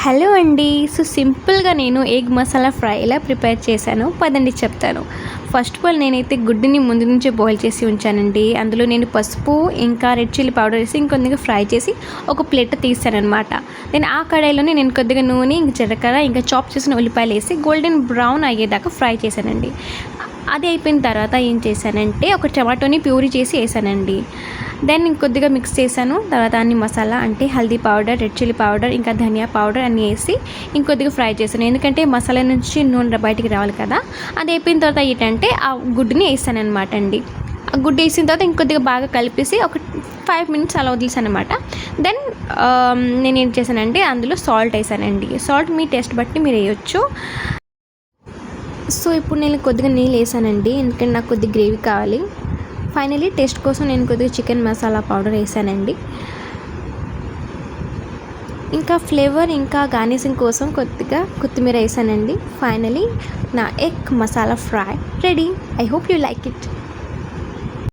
Hello అండి. So సింపుల్గా నేను ఎగ్ మసాలా ఫ్రై ఎలా ప్రిపేర్ చేశానో పదండి చెప్తాను. ఫస్ట్ ఆఫ్ ఆల్ నేనైతే గుడ్డుని ముందు నుంచే బాయిల్ చేసి ఉంచానండి. అందులో నేను పసుపు ఇంకా రెడ్ చిల్లీ పౌడర్ వేసి ఇంకొద్దిగా ఫ్రై చేసి ఒక ప్లేట్ తీసానమాట. దెన్ ఆ కడాయిలోనే నేను కొద్దిగా నూనె ఇంక జీలకర్ర ఇంకా చాప్ చేసిన ఉల్లిపాయలు వేసి గోల్డెన్ బ్రౌన్ అయ్యేదాకా ఫ్రై చేశానండి. అది అయిపోయిన తర్వాత ఏం చేశానంటే ఒక టమాటోని ప్యూరీ చేసి వేసానండి. దెన్ ఇంకొద్దిగా మిక్స్ చేశాను. తర్వాత అన్ని మసాలా అంటే haldi powder, red chilli powder ఇంకా ధనియా పౌడర్ అన్నీ వేసి ఇంకొద్దిగా ఫ్రై చేశాను. ఎందుకంటే మసాలా నుంచి నూనె బయటికి రావాలి కదా. అది అయిపోయిన తర్వాత ఏంటంటే ఆ గుడ్డుని వేసాను అనమాట అండి. ఆ గుడ్డు వేసిన తర్వాత ఇంకొద్దిగా బాగా కలిపేసి ఒక 5 minutes అలా వదిలేసాను అనమాట. దెన్ నేను ఏం చేశానంటే అందులో సాల్ట్ వేసానండి. సాల్ట్ మీ టేస్ట్ బట్టి మీరు వేయచ్చు. సో ఇప్పుడు నేను కొద్దిగా నీళ్ళు వేసానండి, ఎందుకంటే నాకు కొద్దిగా గ్రేవీ కావాలి. ఫైనలీ టేస్ట్ కోసం నేను కొద్దిగా చికెన్ మసాలా పౌడర్ వేసానండి. ఇంకా ఫ్లేవర్ ఇంకా గార్నిషింగ్ కోసం కొద్దిగా కొత్తిమీర వేసానండి. ఫైనలీ నా egg masala fry ready. I hope you like it.